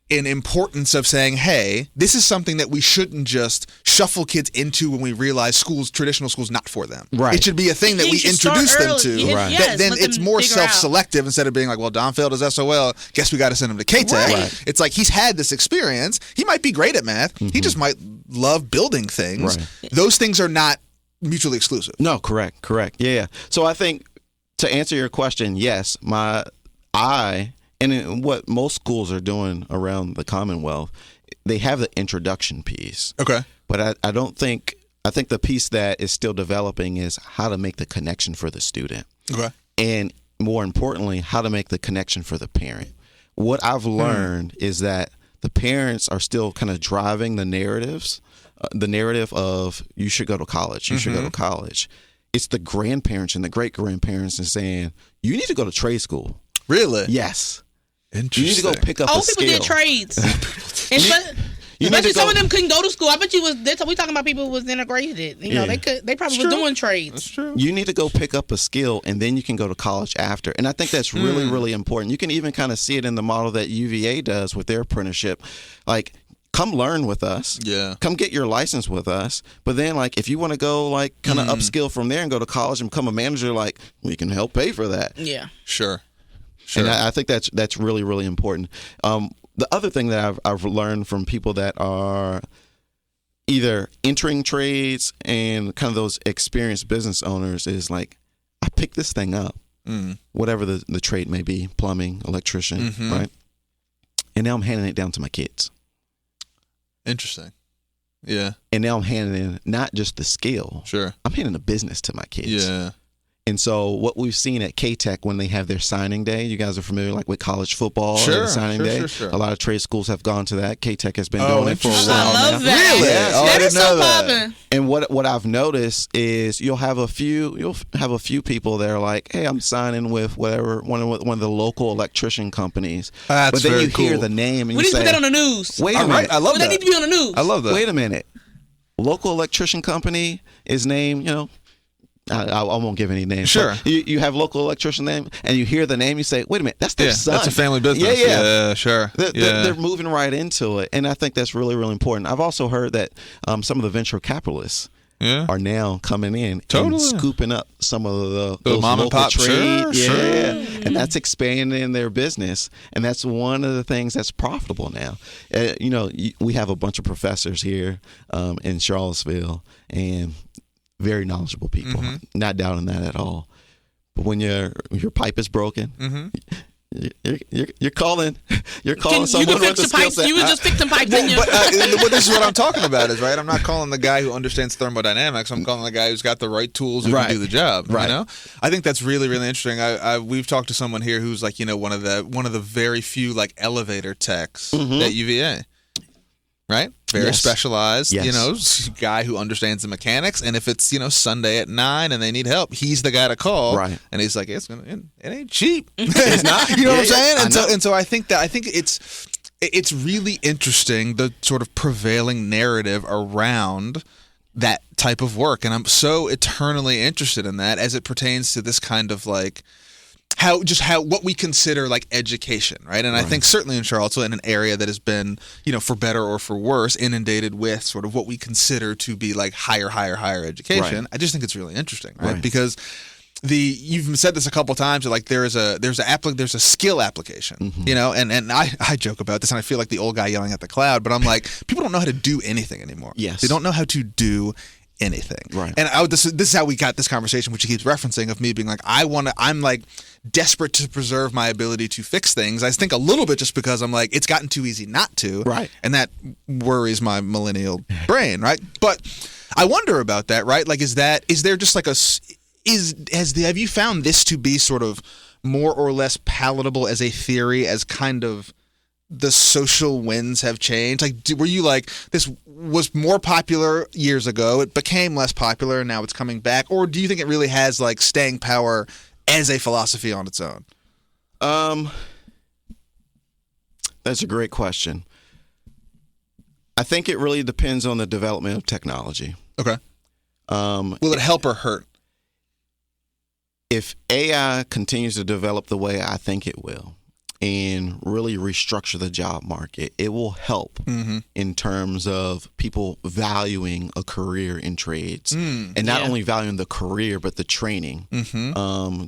importance of saying, hey, this is something that we shouldn't just shuffle kids into when we realize traditional schools, not for them. Right. It should be a thing that we introduce them to. Right. Yes, then it's more self-selective instead of being like, well, Dom failed his SOL, guess we got to send him to K-Tech. Right. It's like he's had this experience. He might be great at math. He just might love building things. Right. Those things are not mutually exclusive. No, correct. Yeah. So I think to answer your question, yes, and what most schools are doing around the Commonwealth, they have the introduction piece. Okay. But I don't think I think the piece that is still developing is how to make the connection for the student. Okay. And more importantly, how to make the connection for the parent. What I've learned is that the parents are still kind of driving the narrative of you should go to college, you should go to college. It's the grandparents and the great-grandparents and saying, you need to go to trade school. Really? Yes. Interesting. You need to go pick up a skill. Old people did trades. Especially some of them couldn't go to school. I bet you we talking about people who was integrated. You know, they probably were doing trades. That's true. You need to go pick up a skill, and then you can go to college after. And I think that's really, really important. You can even kind of see it in the model that UVA does with their apprenticeship. Like, come learn with us. Yeah. Come get your license with us. But then, like, if you want to go, like, kind of upskill from there and go to college and become a manager, like, we can help pay for that. Yeah. Sure. And I think that's really, really important. The other thing that I've learned from people that are either entering trades and kind of those experienced business owners is like, I picked this thing up, whatever the trade may be, plumbing, electrician, right? And now I'm handing it down to my kids. Interesting. Yeah. And now I'm handing in not just the skill. Sure. I'm handing the business to my kids. Yeah. And so what we've seen at K-Tech when they have their signing day, you guys are familiar like with college football and the signing day. Sure. A lot of trade schools have gone to that. K-Tech has been doing it for a while now. I love that. Really? Yes. That is so poppin'. And what I've noticed is you'll have a few people that are like, hey, I'm signing with whatever one of the local electrician companies. That's but then very you hear cool. the name and We you need to say, put that on the news. wait a minute. Right. I love that. That need to be on the news. I love that. Wait a minute. Local electrician company is named, I won't give any names. Sure. You have local electrician name, and you hear the name, you say, wait a minute, that's their son. That's a family business. Yeah, sure. They're moving right into it, and I think that's really, really important. I've also heard that some of the venture capitalists are now coming in and scooping up some of those mom local and pop trade. Sure. And that's expanding their business, and that's one of the things that's profitable now. We have a bunch of professors here in Charlottesville, and very knowledgeable people, not doubting that at all. But when your pipe is broken, you're calling someone with a skill set. You were just fixing pipes, didn't you? But this is what I'm talking about, is right. I'm not calling the guy who understands thermodynamics. I'm calling the guy who's got the right tools who can do the job. Right. I think that's really, really interesting. We've talked to someone here who's like, one of the very few like elevator techs at UVA. Right? Very specialized, guy who understands the mechanics. And if it's, Sunday at 9 and they need help, he's the guy to call. Right. And he's like, it ain't cheap. It's not. You know what I'm saying? And so I think it's really interesting, the sort of prevailing narrative around that type of work. And I'm so eternally interested in that as it pertains to this kind of like, what we consider like education, right? And I think certainly in Charlottesville, in an area that has been, for better or for worse, inundated with sort of what we consider to be like higher education. Right. I just think it's really interesting, right? Because you've said this a couple of times, like there's a skill application, and I joke about this, and I feel like the old guy yelling at the cloud, but I'm like, people don't know how to do anything anymore. Yes, they don't know how to do anything. Right. And this is how we got this conversation, which he keeps referencing, of me being like, I'm like desperate to preserve my ability to fix things. I think a little bit just because I'm like, it's gotten too easy not to. Right. And that worries my millennial brain. Right. But I wonder about that. Right. Like, have you found this to be sort of more or less palatable as a theory, as kind of the social winds have changed? Like, were you like, this was more popular years ago, it became less popular, and now it's coming back? Or do you think it really has like staying power as a philosophy on its own? That's a great question. I think it really depends on the development of technology. Okay. Will it help or hurt? If AI continues to develop the way I think it will, and really restructure the job market, it will help in terms of people valuing a career in trades, and not only valuing the career but the training.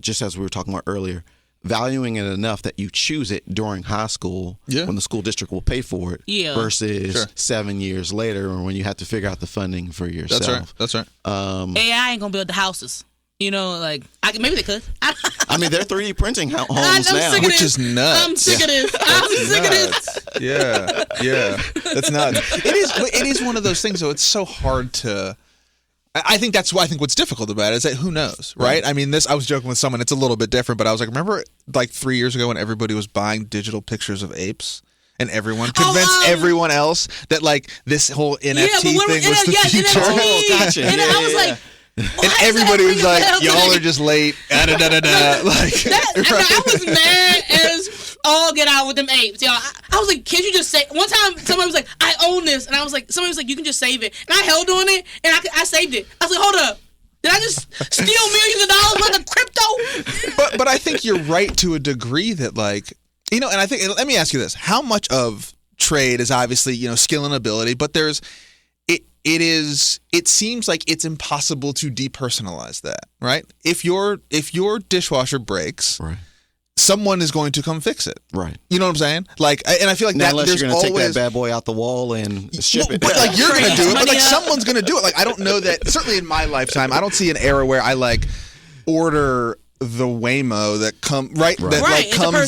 Just as we were talking about earlier, valuing it enough that you choose it during high school when the school district will pay for it, versus 7 years later when you have to figure out the funding for yourself. That's right. AI ain't gonna build the houses. Maybe they could. I mean, they're 3D printing homes now, which is nuts. I'm sick of this. I'm sick of this. Yeah, that's nuts. It is one of those things, though. It's so hard to I think that's why I think what's difficult about it is that who knows, right? I mean, I was joking with someone, it's a little bit different, but I was like, remember like 3 years ago when everybody was buying digital pictures of apes? And everyone convinced everyone else that like this whole NFT thing was the future. Oh, gotcha. And I was like, and everybody was like, y'all are just late. Like, I was mad as all get out with them apes. Y'all, I was like, can't you just say? One time somebody was like, I own this. And I was like, somebody was like, you can just save it. And I held on it and I saved it. I was like, hold up. Did I just steal millions of dollars worth of crypto? But I think you're right to a degree that like, and I think, let me ask you this. How much of trade is obviously, skill and ability, but it seems like it's impossible to depersonalize that, right? If your dishwasher breaks, right, someone is going to come fix it. Right. You know what I'm saying? Like, and I feel like now, that unless there's you're going to always take that bad boy out the wall and ship it. But like you're going to do it, but like someone's going to do it. Like I don't know that, certainly in my lifetime, I don't see an era where I like order the Waymo that comes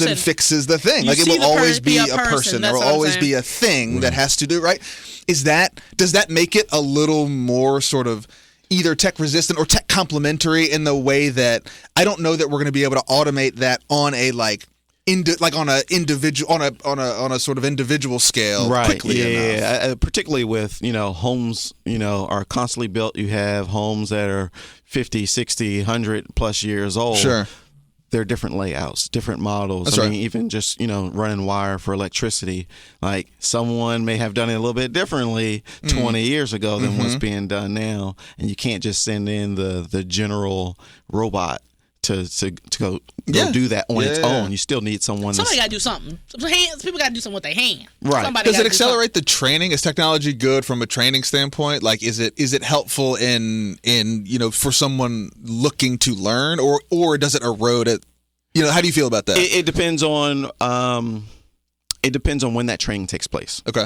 and fixes the thing. Like it will always be a person. There will always be a thing that has to do, right? Does that make it a little more sort of either tech resistant or tech complementary in the way that I don't know that we're going to be able to automate that on a on a sort of individual scale quickly enough. Particularly with homes are constantly built. You have homes that are 50, 60, 100 plus years old. Sure. They're different layouts, different models. That's right. Even just, running wire for electricity. Like someone may have done it a little bit differently 20 years ago than what's being done now. And you can't just send in the general robot to go do that on its own. You still need someone. Somebody got to do something. People got to do something with their hand. Right. Does it accelerate the training? Is technology good from a training standpoint? Like, is it helpful in for someone looking to learn, or does it erode it? How do you feel about that? It depends on. It depends on when that training takes place. Okay.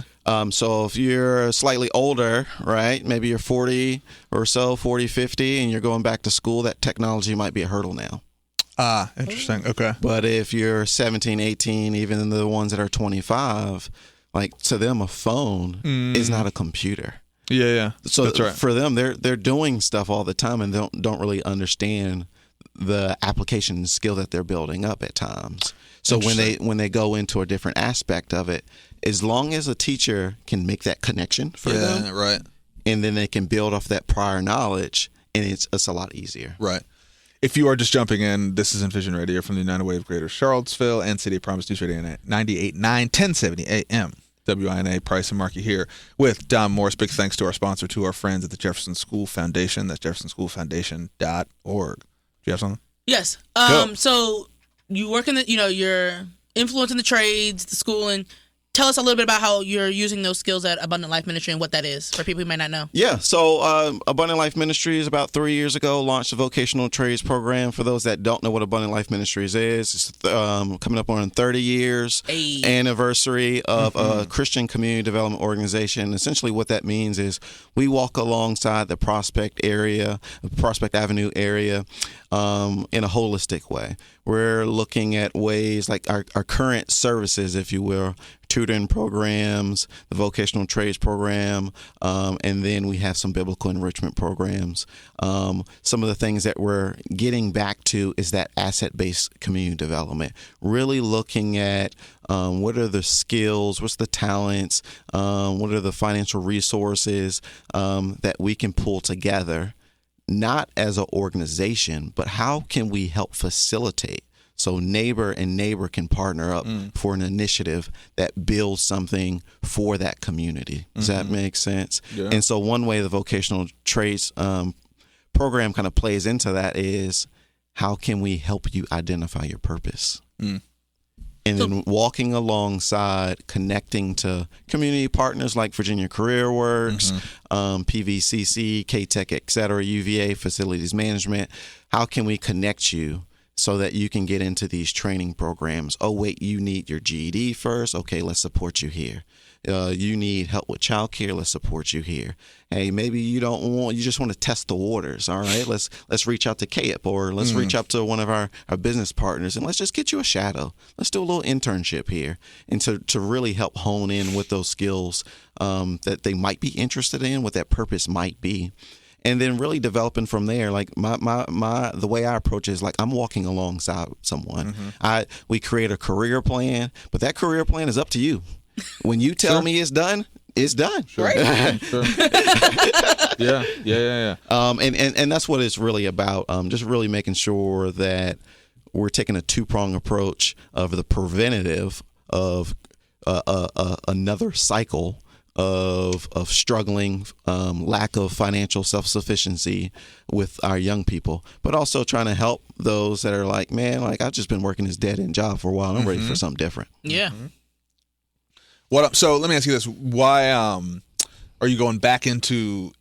So if you're slightly older, right, maybe you're 40 or so, 40, 50, and you're going back to school, that technology might be a hurdle now. Interesting. Okay. But if you're 17, 18, even the ones that are 25, like to them, a phone is not a computer. Yeah. So that's right. For them, they're doing stuff all the time and don't really understand the application skill that they're building up at times. So when they go into a different aspect of it, as long as a teacher can make that connection for them, right, and then they can build off that prior knowledge, and it's a lot easier. Right. If you are just jumping in, this is Envision Radio from the United Way of Greater Charlottesville and City of Promise News Radio 98.9, 1070 AM. WINA, Price and Markey here with Dom Morse. Big thanks to our sponsor, to our friends at the Jefferson School Foundation. That's jeffersonschoolfoundation.org. Do you have something? Yes. So you work in you're influencing the trades, the schooling. Tell us a little bit about how you're using those skills at Abundant Life Ministry and what that is for people who may not know. Yeah, so Abundant Life Ministries about 3 years ago launched a Vocational Trades program. For those that don't know what Abundant Life Ministries is, it's coming up on 30 years anniversary of a Christian community development organization. Essentially what that means is we walk alongside the Prospect Avenue area in a holistic way. We're looking at ways like our current services, if you will, tutoring programs, the vocational trades program, and then we have some biblical enrichment programs. Some of the things that we're getting back to is that asset-based community development, really looking at what are the skills, what's the talents, what are the financial resources that we can pull together, not as an organization, but how can we help facilitate so neighbor and neighbor can partner up for an initiative that builds something for that community. Does that make sense? Yeah. And so one way the vocational trades program kind of plays into that is how can we help you identify your purpose? And then walking alongside, connecting to community partners like Virginia Career Works, PVCC, K-Tech, et cetera, UVA, Facilities Management. How can we connect you so that you can get into these training programs? Oh, wait, you need your GED first? Okay, let's support you here. You need help with childcare? Let's support you here. Hey, maybe you just want to test the waters. All right, let's reach out to KIP or let's reach out to one of our business partners and let's just get you a shadow. Let's do a little internship here, and to really help hone in with those skills that they might be interested in, what that purpose might be. and then really developing from there. Like the way I approach it is like I'm walking alongside someone. We create a career plan, but that career plan is up to you. When you tell me it's done, it's done. Sure. Right. Sure. Yeah. And that's what it's really about. Just really making sure that we're taking a two-pronged approach of the preventative of another cycle of struggling, lack of financial self-sufficiency with our young people, but also trying to help those that are like, man, like I've just been working this dead-end job for a while. I'm ready for something different. Yeah. So let me ask you this: why are you going back into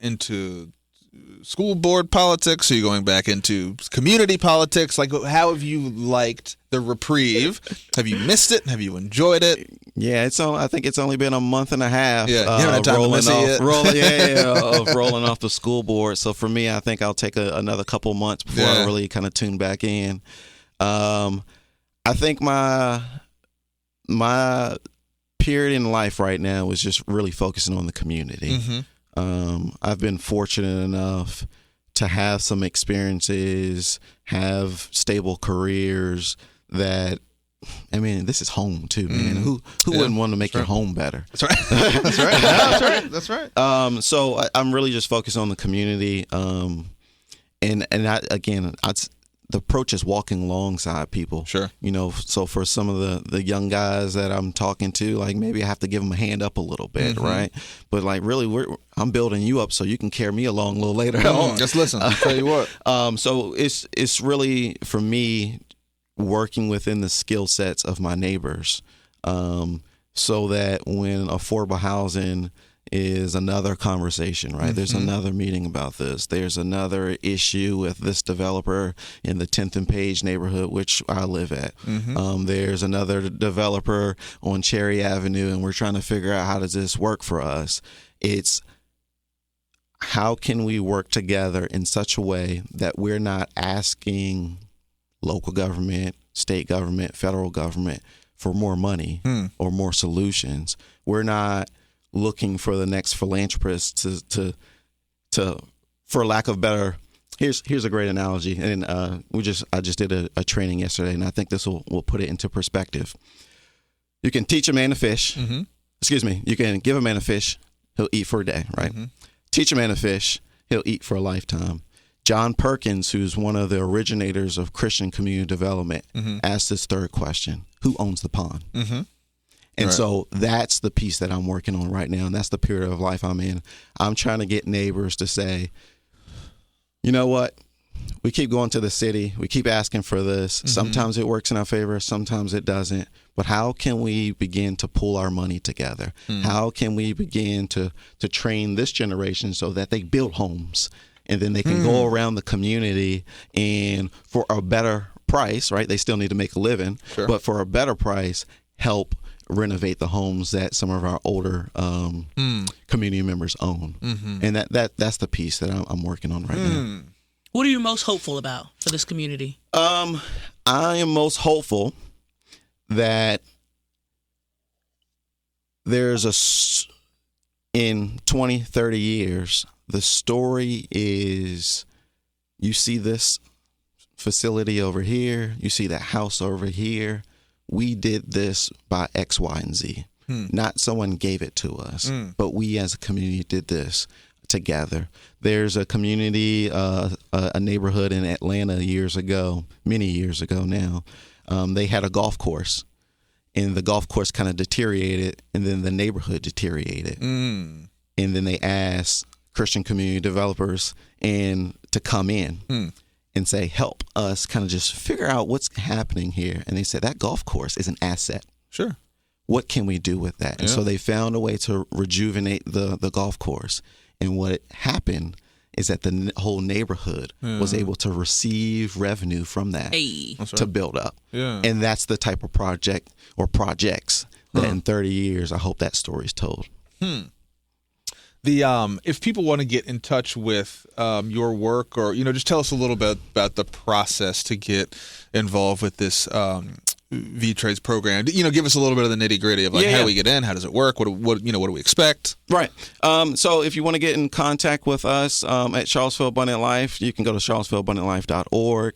school board politics? Are you going back into community politics? Like, how have you liked the reprieve? Have you missed it? Have you enjoyed it? Yeah, I think it's only been a month and a half. Yeah, you haven't had time to miss it yet. Of rolling off the school board. So for me, I think I'll take another couple months before I really kind of tune back in. I think my period in life right now is just really focusing on the community. I've been fortunate enough to have some experiences, have stable careers that, I mean, this is home too, man. Who wouldn't want to make your home better? That's right. That's right. So I'm really just focused on the community. And the approach is walking alongside people. Sure. So for some of the young guys that I'm talking to, like maybe I have to give them a hand up a little bit, right? But like really, I'm building you up so you can carry me along a little later on. Just listen. I'll tell you what. So it's really for me working within the skill sets of my neighbors, so that when affordable housing is another conversation, right? There's another meeting about this. There's another issue with this developer in the 10th and Page neighborhood, which I live at. There's another developer on Cherry Avenue, and we're trying to figure out how does this work for us. It's how can we work together in such a way that we're not asking local government, state government, federal government for more money or more solutions. We're not looking for the next philanthropist to for lack of better. Here's a great analogy, and I just did a training yesterday, and I think this will put it into perspective. You can teach a man to fish. You can give a man a fish, he'll eat for a day, right? Teach a man to fish, he'll eat for a lifetime. John Perkins, who's one of the originators of Christian community development, asked this third question: who owns the pond? And so that's the piece that I'm working on right now, and that's the period of life I'm in. I'm trying to get neighbors to say, you know what? We keep going to the city. We keep asking for this. Sometimes it works in our favor. Sometimes it doesn't. But how can we begin to pull our money together? How can we begin to train this generation so that they build homes, and then they can go around the community and for a better price, right? They still need to make a living, but for a better price, help renovate the homes that some of our older community members own. And that's the piece that I'm working on right now. What are you most hopeful about for this community? I am most hopeful that there's in 20, 30 years, the story is you see this facility over here, you see that house over here. We did this by X, Y, and Z. Not someone gave it to us, but we as a community did this together. There's a community, a neighborhood in Atlanta many years ago now. They had a golf course, and the golf course kind of deteriorated, and then the neighborhood deteriorated. And then they asked Christian community developers to come in and say, help us kind of just figure out what's happening here. And they said, that golf course is an asset. Sure. What can we do with that? And so they found a way to rejuvenate the golf course. And what happened is that the whole neighborhood was able to receive revenue from that to build up. And that's the type of project or projects that in 30 years, I hope that story's told. If people want to get in touch with your work, or just tell us a little bit about the process to get involved with this V-Trades program? Give us a little bit of the nitty-gritty of how do we get in? How does it work? What do we expect? Right. So if you want to get in contact with us at Charlottesville Abundant Life, you can go to charlottesvilleabundantlife.org.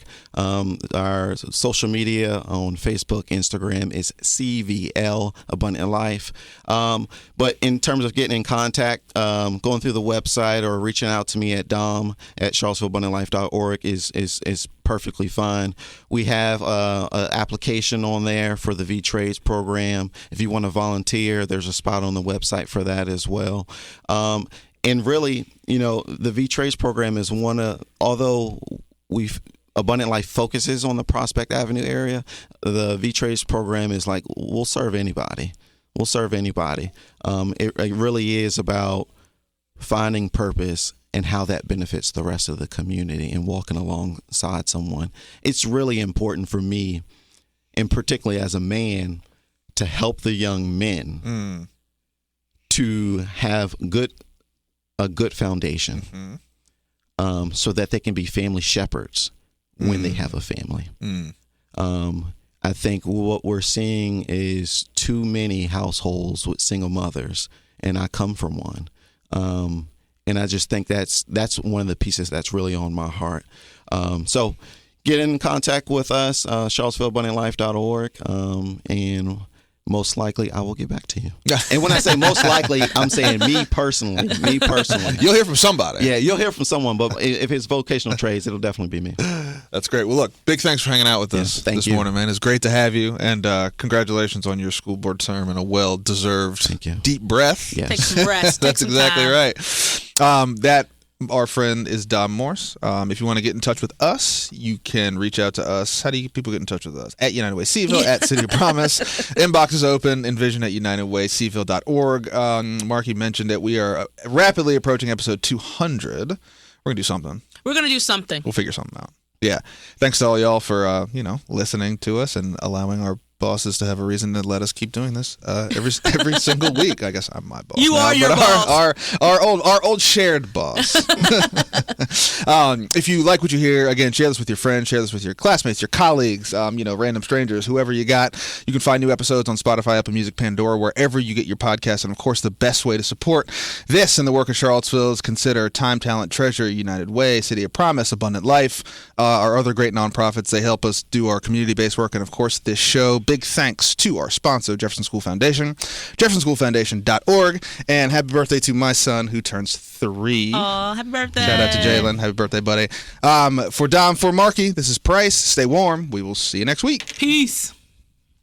Our social media on Facebook, Instagram is CVL Abundant Life. But in terms of getting in contact, going through the website or reaching out to me at Dom at charlottesvilleabundantlife.org is perfectly fine. We have an application on there for the V-Trades program. If you want to volunteer, there's a spot on the website for that as well. And really, the V-Trades program is although Abundant Life focuses on the Prospect Avenue area, the V-Trades program is like, we'll serve anybody. We'll serve anybody. It really is about finding purpose and how that benefits the rest of the community and walking alongside someone. It's really important for me, and particularly as a man, to help the young men to have a good foundation, so that they can be family shepherds when they have a family. I think what we're seeing is too many households with single mothers, and I come from one. And I just think that's one of the pieces that's really on my heart. So get in contact with us, charlottesvilleabundantlife.org, and most likely I will get back to you. And when I say most likely, I'm saying me personally. You'll hear from somebody. Yeah, you'll hear from someone, but if it's Vocational Trades, it'll definitely be me. That's great. Well, look, big thanks for hanging out with us this morning, man. It's great to have you, and congratulations on your school board term and a well-deserved deep breath. Yes. Take some rest. That's exactly right. That, our friend, is Dom Morse. If you want to get in touch with us, you can reach out to us. How do people get in touch with us? At United Way Seville, at City of Promise. Inbox is open. Envision at UnitedWaySeville.org. Marky mentioned that we are rapidly approaching episode 200. We're going to do something. We'll figure something out. Yeah. Thanks to all y'all for, listening to us and allowing our bosses to have a reason to let us keep doing this every single week. I guess I'm my boss. You are your boss. Our old shared boss. If you like what you hear, again, share this with your friends, share this with your classmates, your colleagues, random strangers, whoever you got. You can find new episodes on Spotify, Apple Music, Pandora, wherever you get your podcasts. And of course, the best way to support this and the work of Charlottesville is consider Time, Talent, Treasure, United Way, City of Promise, Abundant Life, our other great nonprofits. They help us do our community-based work, and of course, this show. Big thanks to our sponsor, Jefferson School Foundation, jeffersonschoolfoundation.org, and happy birthday to my son who turns 3. Oh, happy birthday. Shout out to Jalen. Happy birthday, buddy. For Dom, for Marky, this is Price. Stay warm. We will see you next week. Peace.